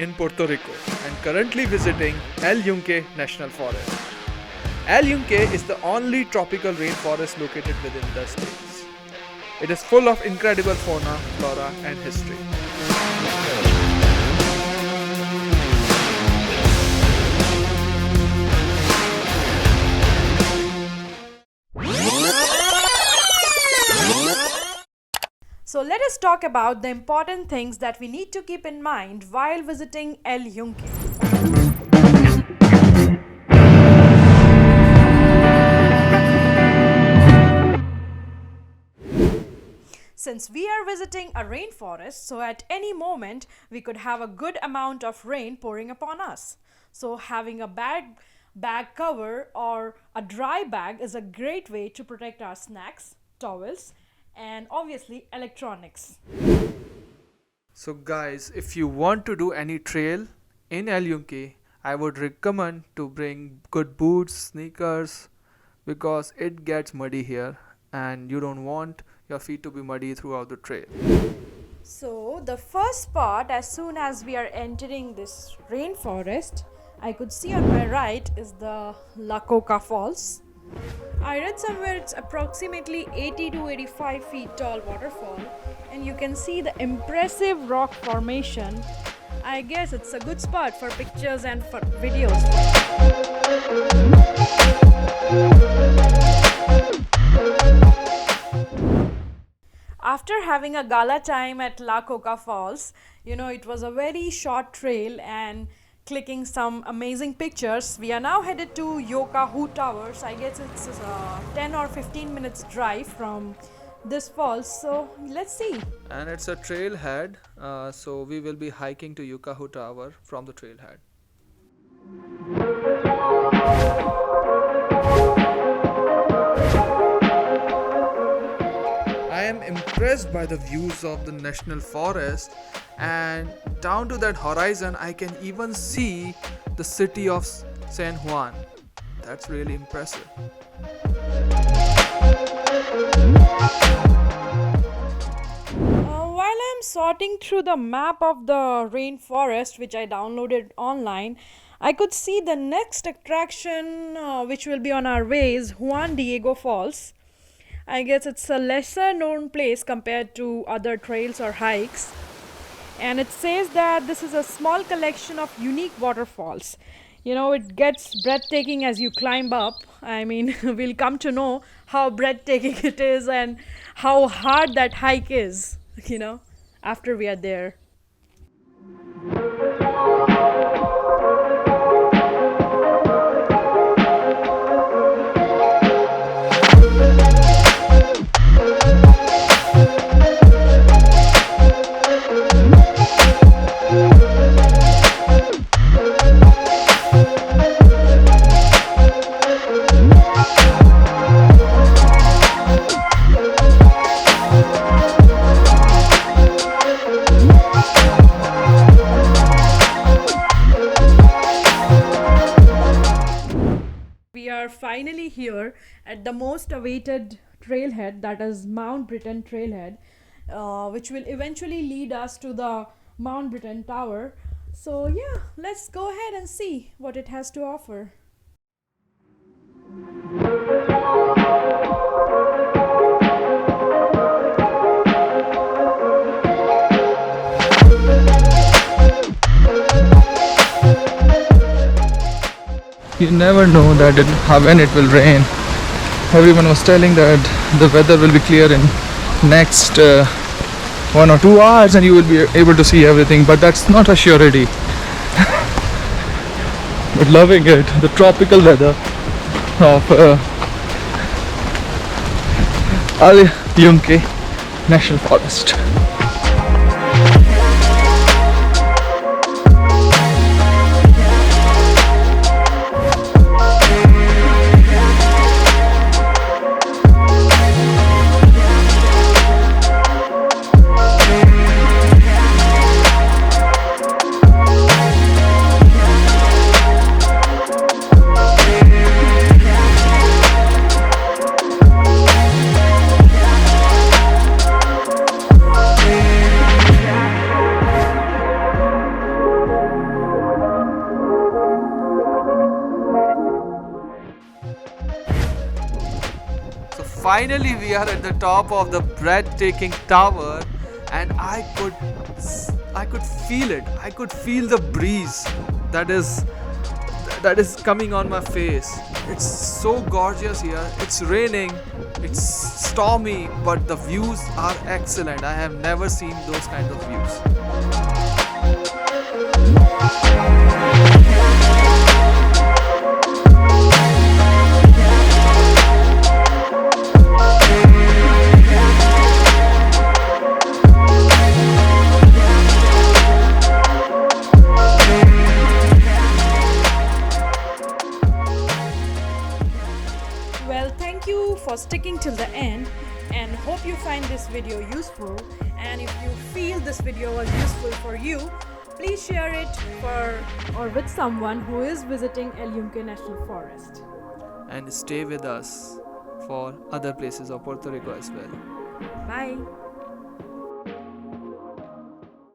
in Puerto Rico and currently visiting El Yunque National Forest. El Yunque is the only tropical rainforest located within the states. It is full of incredible fauna, flora and history. So let us talk about the important things that we need to keep in mind while visiting El Yunque. Since we are visiting a rainforest, so at any moment we could have a good amount of rain pouring upon us. So having a bag cover or a dry bag is a great way to protect our snacks, towels, and obviously electronics. So guys, if you want to do any trail in El Yunque, I would recommend to bring good boots, sneakers, because it gets muddy here and you don't want your feet to be muddy throughout the trail. So the first spot, as soon as we are entering this rainforest, I could see on my right is the Coca Falls. I read somewhere it's approximately 80 to 85 feet tall waterfall, and you can see the impressive rock formation. I guess it's a good spot for pictures and for videos. After having a gala time at La Coca Falls, it was a very short trail and clicking some amazing pictures. We are now headed to Yokahu Tower. I guess it's a 10 or 15 minutes drive from this falls. So let's see. And it's a trailhead, so we will be hiking to Yokahu Tower from the trailhead. I am impressed by the views of the national forest, and down to that horizon I can even see the city of San Juan. That's really impressive. While I'm sorting through the map of the rainforest which I downloaded online, I could see the next attraction which will be on our way is Juan Diego Falls. I guess it's a lesser known place compared to other trails or hikes. And it says that this is a small collection of unique waterfalls. It gets breathtaking as you climb up. I mean, we'll come to know how breathtaking it is and how hard that hike is, after we are there. We are finally here at the most awaited trailhead, that is Mount Britton trailhead, which will eventually lead us to the Mount Britton Tower. So yeah, let's go ahead and see what it has to offer. You never know that when it will rain. Everyone was telling that the weather will be clear in next 1 or 2 hours and you will be able to see everything, but that's not a surety. But loving it, the tropical weather of El Yunque National Forest. finally we are at the top of the breathtaking tower, and I could feel it. I could feel the breeze that is coming on my face. It's so gorgeous here. It's raining, it's stormy, but the views are excellent. I have never seen those kind of views. Well, thank you for sticking till the end and hope you find this video useful. And if you feel this video was useful for you, please share it for or with someone who is visiting El Yunque National Forest. And stay with us for other places of Puerto Rico as well. Bye.